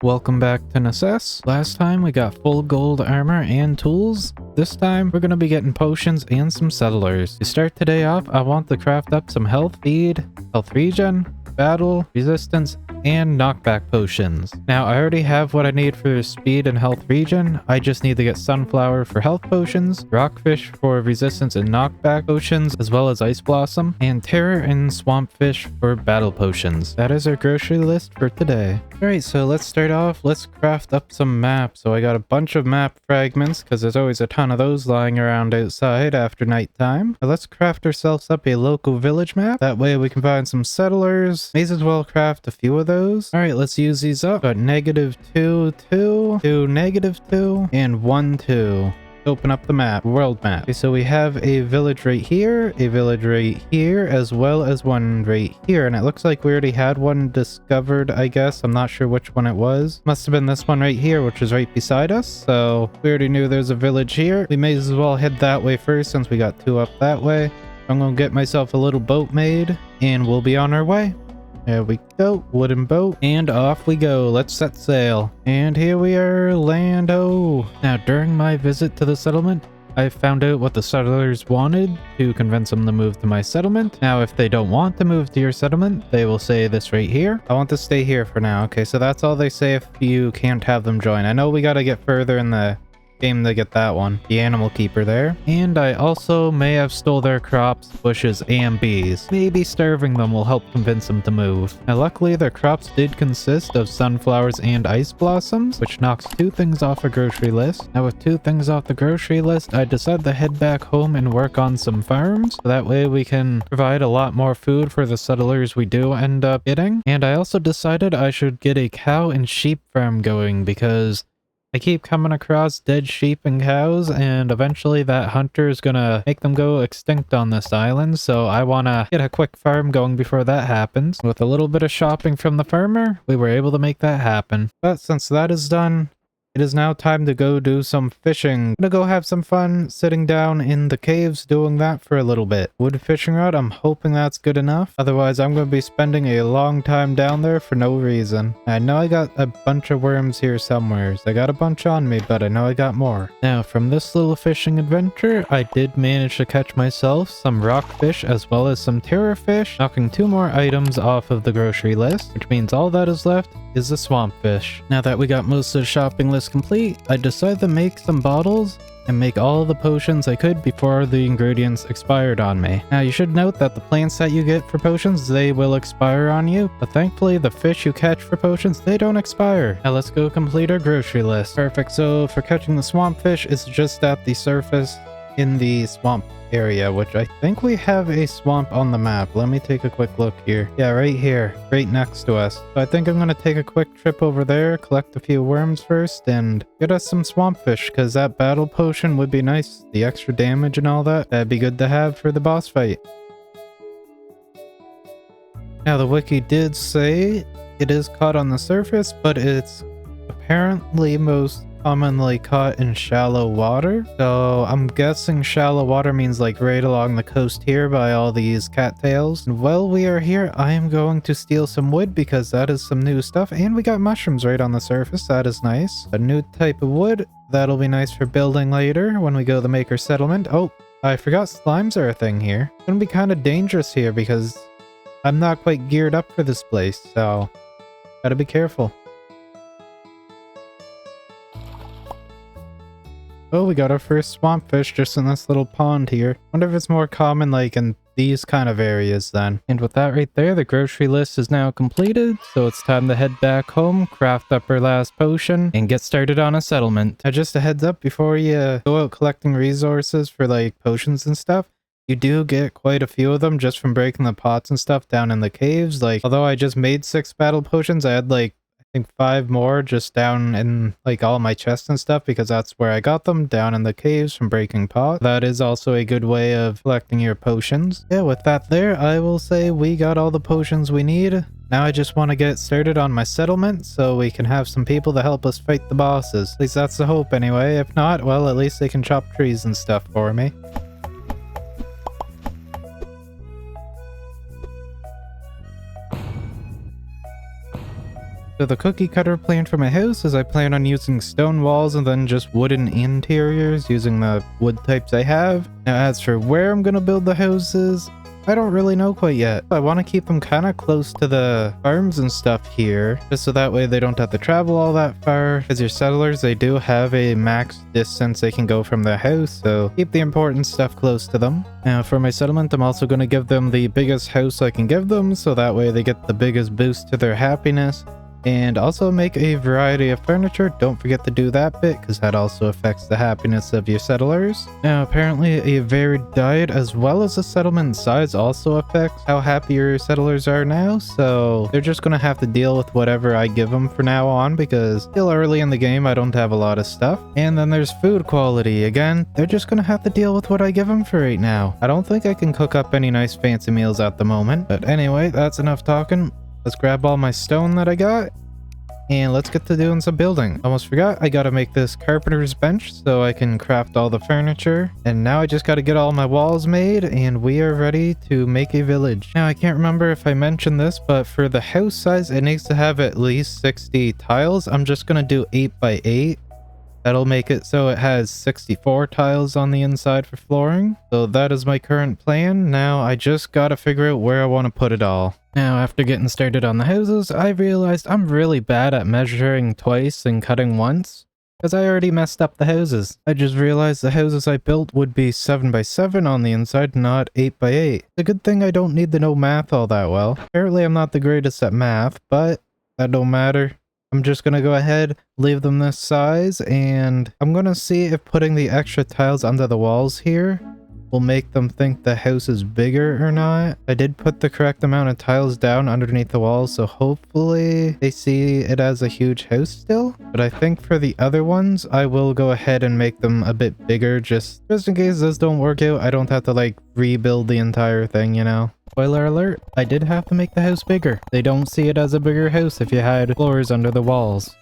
Welcome back to Necesse. Last time we got full gold armor and tools. This time we're going to be getting potions and some settlers. To start today off, I want to craft up some health feed, health regen, battle, resistance, and knockback potions. Now I already have what I need for speed and health regen. I just need to get sunflower for health potions, rockfish for resistance and knockback potions, as well as ice blossom, and terror and swampfish for battle potions. That is our grocery list for today. Alright, so let's start off. Let's craft up some maps. So I got a bunch of map fragments because there's always a ton of those lying around outside after nighttime. Now let's craft ourselves up a local village map. That way we can find some settlers. May as well craft a few of those. Alright, let's use these up. Got -2, 2, 2, -2, and 1, 2. Open up the map, world map. Okay, so we have a village right here, a village right here, as well as one right here. And it looks like we already had one discovered, I guess. I'm not sure which one it was. Must have been this one right here, which is right beside us. So we already knew there's a village here. We may as well head that way first since we got two up that way. I'm gonna get myself a little boat made and we'll be on our way. There we go, wooden boat, and off we go. Let's set sail. And here we are, land ho. Now, during my visit to the settlement, I found out what the settlers wanted to convince them to move to my settlement. Now, if they don't want to move to your settlement, they will say this right here. I want to stay here for now. Okay, so that's all they say if you can't have them join. I know we gotta get further in the game to get that one, the animal keeper there. And I also may have stole their crops, bushes, and bees. Maybe starving them will help convince them to move. Now luckily their crops did consist of sunflowers and ice blossoms, which knocks two things off a grocery list. Now with two things off the grocery list, I decided to head back home and work on some farms. So that way we can provide a lot more food for the settlers we do end up getting. And I also decided I should get a cow and sheep farm going because I keep coming across dead sheep and cows, and eventually that hunter is gonna make them go extinct on this island, so I wanna get a quick farm going before that happens. With a little bit of shopping from the farmer, we were able to make that happen. But since that is done, it is now time to go do some fishing. I'm gonna go have some fun sitting down in the caves doing that for a little bit. Wood fishing rod, I'm hoping that's good enough. Otherwise, I'm gonna be spending a long time down there for no reason. I know I got a bunch of worms here somewhere. I got a bunch on me, but I know I got more. Now, from this little fishing adventure, I did manage to catch myself some rockfish as well as some terror fish, knocking two more items off of the grocery list, which means all that is left is the swamp fish. Now that we got most of the shopping list complete, I decided to make some bottles and make all the potions I could before the ingredients expired on me. Now you should note that the plants that you get for potions, they will expire on you, but thankfully the fish you catch for potions, they don't expire. Now let's go complete our grocery list. Perfect, so for catching the swamp fish, it's just at the surface in the swamp area, which I think we have a swamp on the map. Let me take a quick look here. Yeah, right here, right next to us. So I think I'm gonna take a quick trip over there, collect a few worms first, and get us some swamp fish, because that battle potion would be nice. The extra damage and all that, that'd be good to have for the boss fight. Now the wiki did say it is caught on the surface, but it's apparently most commonly caught in shallow water. So I'm guessing shallow water means like right along the coast here by all these cattails. And while we are here, I am going to steal some wood because that is some new stuff. And we got mushrooms right on the surface. That is nice. A new type of wood. That'll be nice for building later when we go to the maker settlement. Oh, I forgot slimes are a thing here. It's gonna be kind of dangerous here because I'm not quite geared up for this place. So gotta be careful. Oh, we got our first swamp fish just in this little pond here. Wonder if it's more common like in these kind of areas then. And with that right there, the grocery list is now completed. So it's time to head back home, craft up our last potion, and get started on a settlement. Now just a heads up before you go out collecting resources for like potions and stuff. You do get quite a few of them just from breaking the pots and stuff down in the caves. Like, although I just made 6 battle potions, I had like I think 5 more just down in like all my chests and stuff because that's where I got them, down in the caves from breaking pot. That is also a good way of collecting your potions. Yeah, with that there, I will say we got all the potions we need. Now I just want to get started on my settlement so we can have some people to help us fight the bosses. At least that's the hope anyway. If not, well, at least they can chop trees and stuff for me. So the cookie cutter plan for my house is I plan on using stone walls and then just wooden interiors using the wood types I have. Now as for where I'm gonna build the houses, I don't really know quite yet. I want to keep them kind of close to the farms and stuff here, just so that way they don't have to travel all that far. Because your settlers, they do have a max distance they can go from their house, so keep the important stuff close to them. Now for my settlement, I'm also going to give them the biggest house I can give them, so that way they get the biggest boost to their happiness. And also make a variety of furniture. Don't forget to do that bit, because that also affects the happiness of your settlers. Now apparently a varied diet as well as the settlement size also affects how happy your settlers are now, so they're just gonna have to deal with whatever I give them for now on, because still early in the game I don't have a lot of stuff. And then there's food quality. Again, they're just gonna have to deal with what I give them for right now. I don't think I can cook up any nice fancy meals at the moment, but anyway, that's enough talking. Let's grab all my stone that I got, and let's get to doing some building. Almost forgot, I gotta make this carpenter's bench so I can craft all the furniture. And now I just gotta get all my walls made, and we are ready to make a village. Now I can't remember if I mentioned this, but for the house size, it needs to have at least 60 tiles. I'm just gonna do 8 by 8. That'll make it so it has 64 tiles on the inside for flooring. So that is my current plan. Now I just gotta figure out where I want to put it all. Now after getting started on the houses, I realized I'm really bad at measuring twice and cutting once, because I already messed up the houses. I just realized the houses I built would be 7 by 7 on the inside, not 8 by 8. It's a good thing I don't need to know math all that well. Apparently I'm not the greatest at math, but that don't matter. I'm just gonna go ahead, leave them this size, and I'm gonna see if putting the extra tiles under the walls here will make them think the house is bigger or not. I did put the correct amount of tiles down underneath the walls, so hopefully they see it as a huge house still. But I think for the other ones, I will go ahead and make them a bit bigger, just in case this don't work out. I don't have to like rebuild the entire thing, you know? Spoiler alert, I did have to make the house bigger. They don't see it as a bigger house if you had floors under the walls.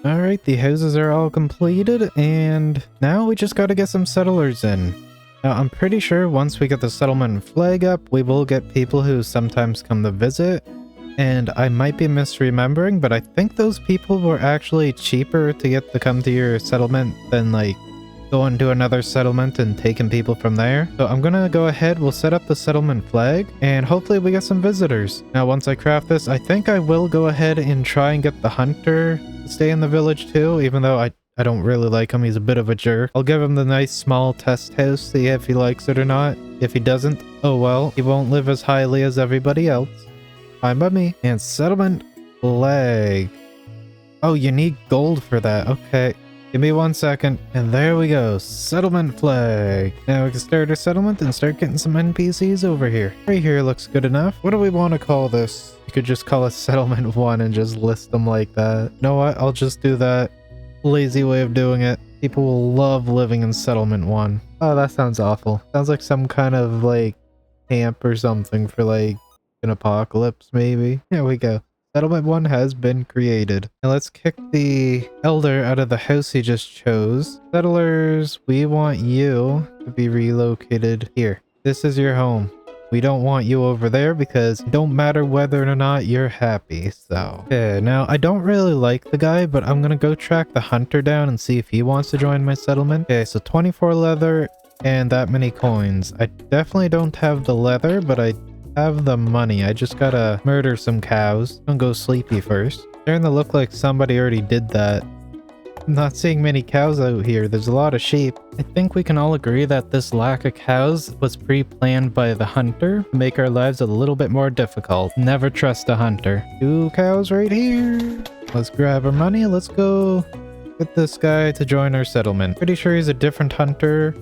Alright, the houses are all completed, and now we just gotta get some settlers in. Now, I'm pretty sure once we get the settlement flag up, we will get people who sometimes come to visit. And I might be misremembering, but I think those people were actually cheaper to get to come to your settlement than like going to another settlement and taking people from there. So I'm gonna go ahead, we'll set up the settlement flag, and hopefully we get some visitors. Now, once I craft this, I think I will go ahead and try and get the hunter to stay in the village too, even though I don't really like him. He's a bit of a jerk. I'll give him the nice small test house, see if he likes it or not. If he doesn't, oh well, he won't live as highly as everybody else. Fine by me. And settlement flag. Oh, you need gold for that. Okay. Give me 1 second. And there we go. Settlement flag. Now we can start our settlement and start getting some NPCs over here. Right here looks good enough. What do we want to call this? You could just call it Settlement 1 and just list them like that. You know what? I'll just do that. Lazy way of doing it. People will love living in Settlement 1. Oh, that sounds awful. Sounds like some kind of like camp or something for like an apocalypse maybe. Here we go. Settlement 1 has been created. Now let's kick the elder out of the house he just chose. Settlers, we want you to be relocated here. This is your home. We don't want you over there because it don't matter whether or not you're happy, so. Okay, now I don't really like the guy, but I'm gonna go track the hunter down and see if he wants to join my settlement. Okay, so 24 leather and that many coins. I definitely don't have the leather, but I have the money. I just gotta murder some cows. Don't go sleepy first. Starting to look like somebody already did that. I'm not seeing many cows out here. There's a lot of sheep. I think we can all agree that this lack of cows was pre-planned by the hunter to make our lives a little bit more difficult. Never trust a hunter. 2 cows right here. Let's grab our money. Let's go get this guy to join our settlement. Pretty sure he's a different hunter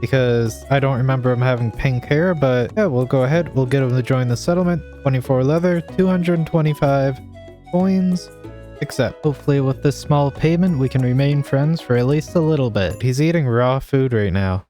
because I don't remember him having pink hair, but yeah, we'll go ahead. We'll get him to join the settlement. 24 leather, 225 coins. Except, hopefully with this small payment, we can remain friends for at least a little bit. He's eating raw food right now.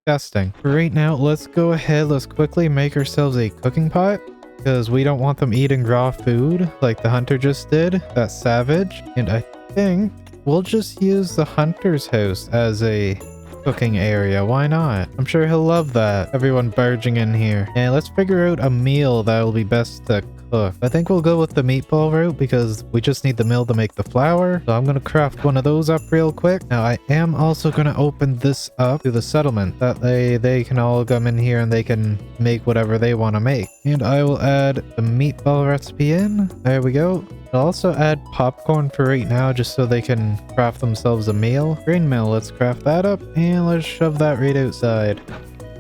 Disgusting. Right now, let's go ahead. Let's quickly make ourselves a cooking pot, because we don't want them eating raw food like the hunter just did. That's savage. And I think we'll just use the hunter's house as a cooking area. Why not? I'm sure he'll love that. Everyone barging in here. And let's figure out a meal that will be best to cook. I think we'll go with the meatball route because we just need the mill to make the flour. So I'm gonna craft one of those up real quick. Now I am also gonna open this up to the settlement. That they can all come in here and they can make whatever they want to make. And I will add the meatball recipe in. There we go. I'll also add popcorn for right now just so they can craft themselves a meal. Grain mill, let's craft that up and let's shove that right outside.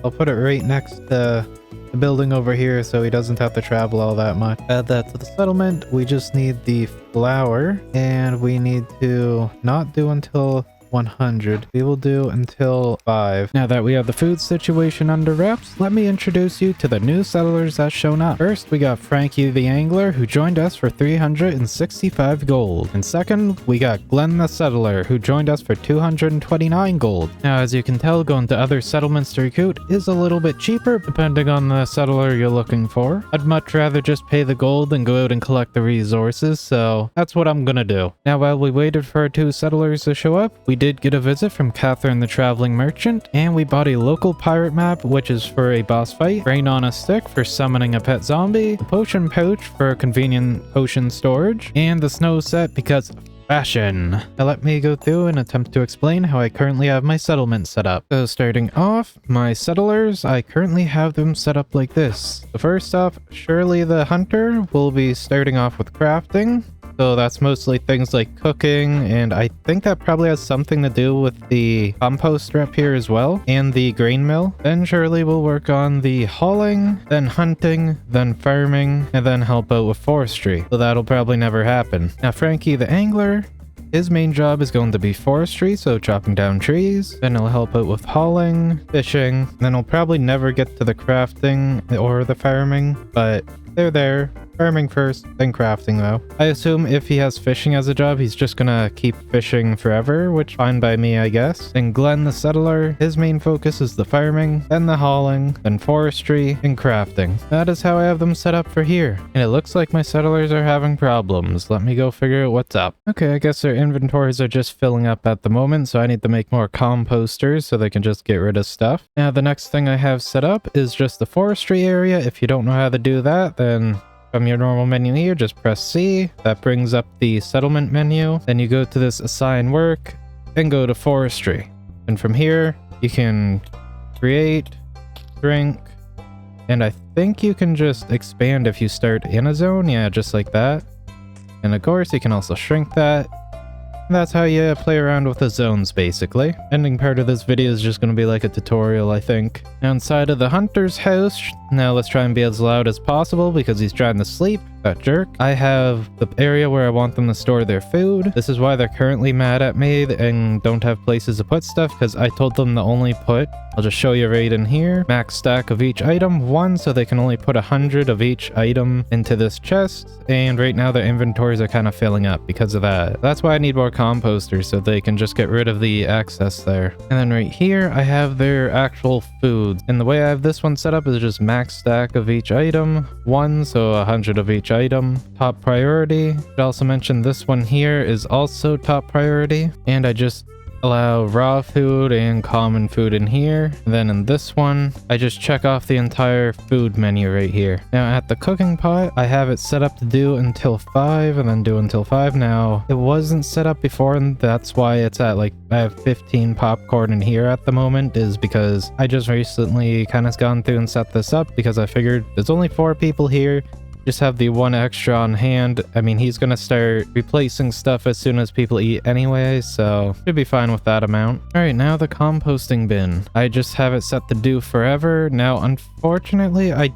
I'll put it right next to the building over here so he doesn't have to travel all that much. Add that to the settlement. We just need the flour and we need to not do until 100. We will do until 5. Now that we have the food situation under wraps, let me introduce you to the new settlers that's shown up. First, we got Frankie the Angler, who joined us for 365 gold. And second, we got Glenn the Settler, who joined us for 229 gold. Now, as you can tell, going to other settlements to recruit is a little bit cheaper, depending on the settler you're looking for. I'd much rather just pay the gold than go out and collect the resources, so that's what I'm gonna do. Now, while we waited for our 2 settlers to show up, we did get a visit from Catherine the Traveling Merchant, and we bought a local pirate map, which is for a boss fight, Brain on a Stick for summoning a pet zombie, a potion pouch for convenient potion storage, and the snow set because fashion. Now let me go through and attempt to explain how I currently have my settlement set up. So starting off, my settlers, I currently have them set up like this. So first off, Shirley the Hunter will be starting off with crafting. So that's mostly things like cooking, and I think that probably has something to do with the composter up here as well, and the grain mill. Then Shirley will work on the hauling, then hunting, then farming, and then help out with forestry. So that'll probably never happen. Now Frankie the Angler, his main job is going to be forestry, so chopping down trees. Then he'll help out with hauling, fishing. Then he'll probably never get to the crafting or the farming, but they're there. Farming first, then crafting though. I assume if he has fishing as a job, he's just gonna keep fishing forever, which fine by me, I guess. And Glenn the Settler, his main focus is the farming, then the hauling, then forestry, and crafting. That is how I have them set up for here. And it looks like my settlers are having problems. Let me go figure out what's up. Okay, I guess their inventories are just filling up at the moment, so I need to make more composters so they can just get rid of stuff. Now, the next thing I have set up is just the forestry area. If you don't know how to do that, then from your normal menu here, just press C. That brings up the settlement menu. Then you go to this assign work and go to forestry. And from here, you can create, drink, and I think you can just expand if you start in a zone. Yeah, just like that. And of course, you can also shrink that. That's how you play around with the zones, basically. Ending part of this video is just going to be like a tutorial, I think. Now inside of the hunter's house, now let's try and be as loud as possible because he's trying to sleep. That jerk. I have the area where I want them to store their food. This is why they're currently mad at me and don't have places to put stuff, because I told them to only put, I'll just show you right in here, max stack of each item, 1, so they can only put 100 of each item into this chest. And right now their inventories are kind of filling up because of that. That's why I need more composters, so they can just get rid of the excess there. And then right here I have their actual food, and the way I have this one set up is just max stack of each item, 1, so 100 of each item. Top priority. Should also mention this one here is also top priority, and I just allow raw food and common food in here. And then in this one, I just check off the entire food menu right here. Now at the cooking pot, I have it set up to do until 5 and then do until 5. Now it wasn't set up before, and that's why it's at like, I have 15 popcorn in here at the moment, is because I just recently kind of gone through and set this up because I figured there's only 4 people here. Just have the 1 extra on hand. I mean, he's gonna start replacing stuff as soon as people eat anyway, so should be fine with that amount. All right, now the composting bin. I just have it set to do forever. Now, unfortunately, I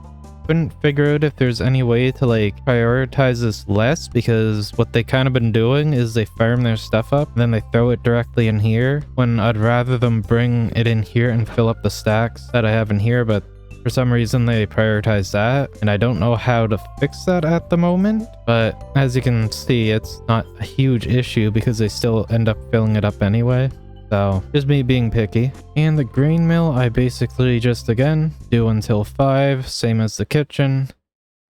couldn't figure out if there's any way to like prioritize this less, because what they kind of been doing is they farm their stuff up, then they throw it directly in here, when I'd rather them bring it in here and fill up the stacks that I have in here, but for some reason they prioritize that, and I don't know how to fix that at the moment. But as you can see, it's not a huge issue because they still end up filling it up anyway. So just me being picky. And the grain mill, I basically just again do until 5, same as the kitchen.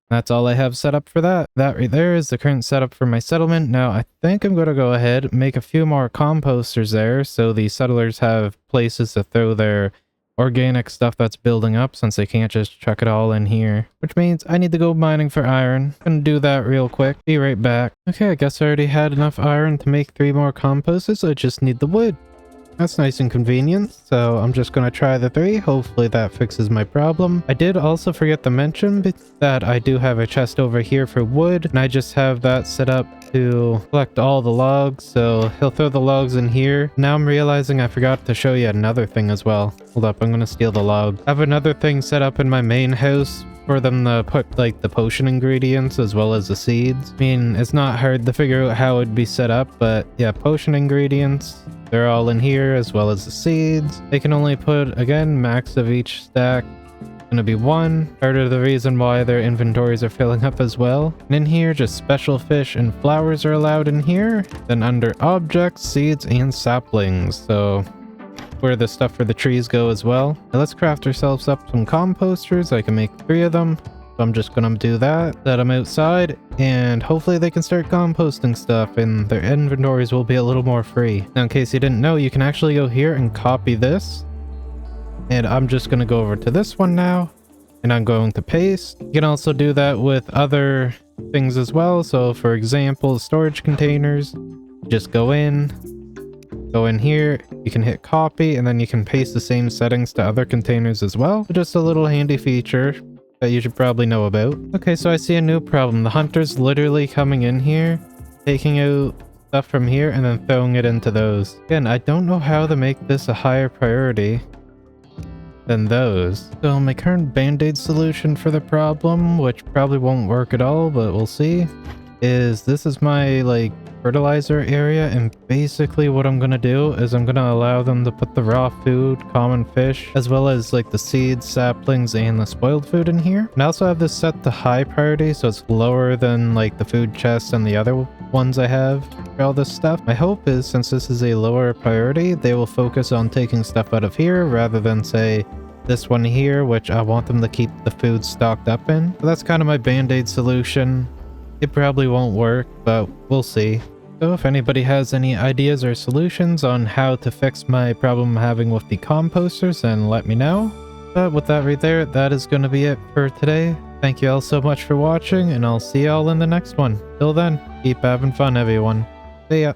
That's all I have set up for that. That right there is the current setup for my settlement. Now I think I'm going to go ahead, make a few more composters there so the settlers have places to throw their organic stuff that's building up since they can't just chuck it all in here. Which means I need to go mining for iron. Gonna do that real quick. Be right back. Okay, I guess I already had enough iron to make 3 more composters. I just need the wood. That's nice and convenient, so I'm just gonna try the 3. Hopefully that fixes my problem. I did also forget to mention that I do have a chest over here for wood, and I just have that set up to collect all the logs, so he'll throw the logs in here. Now I'm realizing I forgot to show you another thing as well. Hold up, I'm gonna steal the log. I have another thing set up in my main house for them to put like the potion ingredients as well as the seeds. I mean, it's not hard to figure out how it'd be set up, but yeah, potion ingredients, they're all in here as well as the seeds. They can only put, again, max of each stack. Gonna be 1. Part of the reason why their inventories are filling up as well. And in here, just special fish and flowers are allowed in here. Then under objects, seeds, and saplings. So where the stuff for the trees go as well. Now let's craft ourselves up some composters. I can make 3 of them. So I'm just gonna do that. Set them outside, and hopefully they can start composting stuff and their inventories will be a little more free. Now in case you didn't know, you can actually go here and copy this. And I'm just gonna go over to this one now, and I'm going to paste. You can also do that with other things as well. So for example, storage containers, just go in here, you can hit copy, and then you can paste the same settings to other containers as well. Just a little handy feature that you should probably know about. Okay, so I see a new problem. The hunter's literally coming in here, taking out stuff from here, and then throwing it into those. Again, I don't know how to make this a higher priority than those. So my current band-aid solution for the problem, which probably won't work at all, but we'll see, is this is my like fertilizer area, and basically what I'm gonna do is I'm gonna allow them to put the raw food, common fish, as well as like the seeds, saplings, and the spoiled food in here. And I also have this set to high priority, so it's lower than like the food chests and the other ones I have for all this stuff. My hope is, since this is a lower priority, they will focus on taking stuff out of here rather than say this one here, which I want them to keep the food stocked up in. So that's kind of my band-aid solution. It probably won't work, but we'll see. So if anybody has any ideas or solutions on how to fix my problem I'm having with the composters, then let me know. But with that right there, that is going to be it for today. Thank you all so much for watching, and I'll see y'all in the next one. Till then, keep having fun, everyone. See ya.